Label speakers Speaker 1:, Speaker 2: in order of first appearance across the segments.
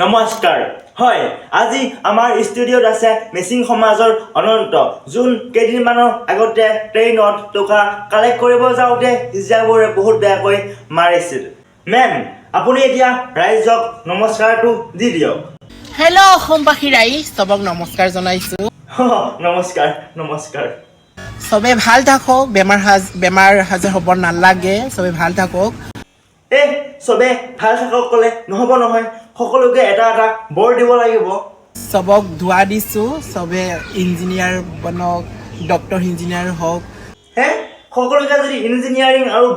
Speaker 1: নমস্কাৰ হয় আজি আমাৰ ষ্টুডিঅ'ত আছে মিচিং সমাজৰ অনন্ত যোন কেইদিনমানৰ আগতে ট্ৰেইনত টকা কালেক্ট কৰিব যাওঁতে হিজাবৰে বহুত বেয়াকৈ মাৰিছিল মেম আপুনি এতিয়া ৰাইজক নমস্কাৰটো দি দিয়ক
Speaker 2: হেল্ল' অসমবাসী ৰাইজ সবক নমস্কাৰ জনাইছোঁ
Speaker 1: নমস্কাৰ
Speaker 2: সবে ভাল থাকক বেমাৰ হাজাৰ হ'ব নালাগে সবে ভাল থাকক
Speaker 1: সবে ভাল থাকক ক'লে নহ'ব নহয় সকলোকে এটা এটা বৰ দিব লাগিব
Speaker 2: সবক ধোৱা দিছোঁ সবে ইঞ্জিনিয়াৰ বনক ডক্টৰ ইঞ্জিনিয়াৰ হওক
Speaker 1: সকলোকে যদি ইঞ্জিনিয়াৰিং আৰু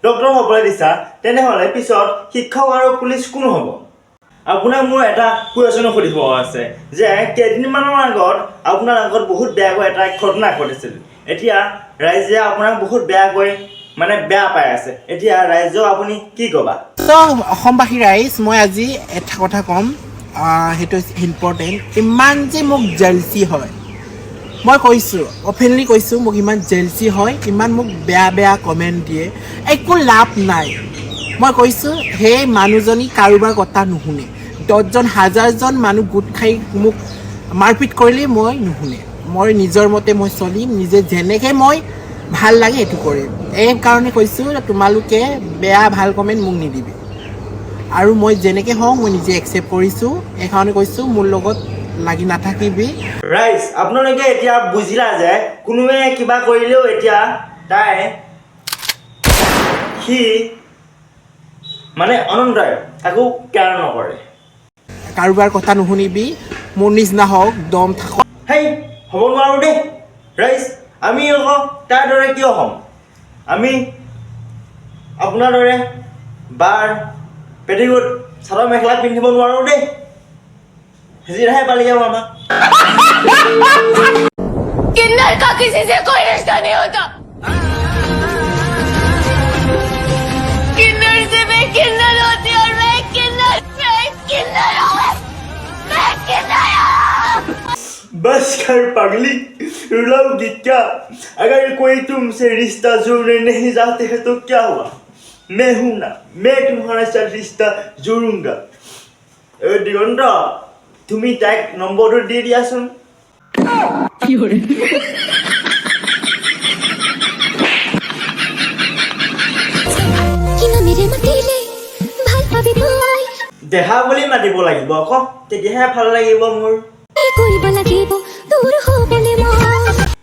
Speaker 1: ডক্টৰ হ'বলৈ দিছা তেনেহ'লে পিছত শিক্ষক আৰু পুলিচ কোন হ'ব আপোনাক মোৰ এটা কুৱেশ্যন সুধিব আছে যে কেইদিনমানৰ আগত আপোনাৰ আগত বহুত বেয়াকৈ এটা ঘটনা ঘটিছিল এতিয়া ৰাইজে আপোনাক বহুত বেয়াকৈ বেয়া পাই আছে এতিয়া ৰাইজক আপুনি কি ক'বা
Speaker 2: অসমবাসী ৰাইজ মই আজি এটা কথা ক'ম সেইটো ইম্পৰ্টেণ্ট ইমান যে মোক জেলচি হয় মই কৈছোঁ অপেনলি কৈছোঁ মোক ইমান জেলচি হয় ইমান মোক বেয়া কমেণ্ট দিয়ে একো লাভ নাই মই কৈছোঁ সেই মানুহজনী কাৰোবাৰ কথা নুশুনে 10জন 1000জন মানুহ গোট খাই মোক মাৰপিট কৰিলে মই নুশুনে মই নিজৰ মতে মই চলিম নিজে যেনেকৈ মই ভাল লাগে এইটো কৰিম এই কাৰণে কৈছোঁ তোমালোকে বেয়া ভাল কমেণ্ট মোক নিদিবি আৰু মই যেনেকৈ হওঁ মই নিজে একচেপ্ট কৰিছোঁ এইকাৰণে কৈছোঁ মোৰ লগত লাগি নাথাকিবি
Speaker 1: ৰাইজ আপোনালোকে এতিয়া বুজিলা যে কোনোৱে কিবা কৰিলেও এতিয়া তাই সি অনন্তই একো কেয়াৰ নকৰে
Speaker 2: কাৰোবাৰ কথা নুশুনিবি মোৰ নিচিনা হওক দম থাকক
Speaker 1: হ'ব নোৱাৰোঁ দেই ৰাইজ আমি আকৌ তাৰ দৰে কিয় হ'ম আমি আপোনাৰ দৰে বাৰ পেটিকোট চাদৰ মেখেলা পিন্ধিব নোৱাৰোঁ দেই জিৰাহে পালি যাওঁ আমাক
Speaker 3: किन्नर का किसी से कोई रिश्ता नहीं होता किन्नर से मैं किन्नर होती और मैं किन्नर
Speaker 1: बस कर पगली रुलाओगी क्या अगर कोई तुमसे रिश्ता जोड़ने नहीं चाहते हैं तो क्या हुआ मैं हूं ना मैं तुम्हारे साथ रिश्ता जोड़ूंगा दिगंत तुम्हें टैग नंबर दे दिया सुन দেহা বুলি মাতিব লাগিব আকৌ তেতিয়াহে ভাল লাগিব মোৰ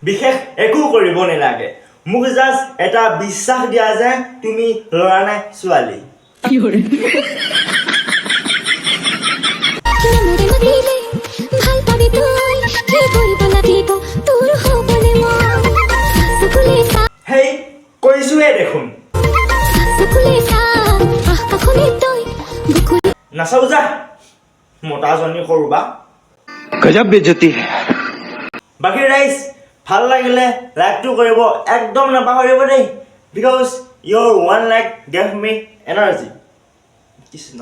Speaker 1: বিশেষ একো কৰিব নালাগে মোক জাষ্ট এটা বিশ্বাস দিয়া যে তুমি ল'ৰা নে ছোৱালী হেই কৈছোৱে দেখোন নাচাও যা মতাজনী কৰোবা
Speaker 4: গজব বেজতি
Speaker 1: বাকী ৰাইজ ভাল লাগিলে লাইকটো কৰিব একদম নাপাহৰিব দেই because your 1 like gave me energy Krishna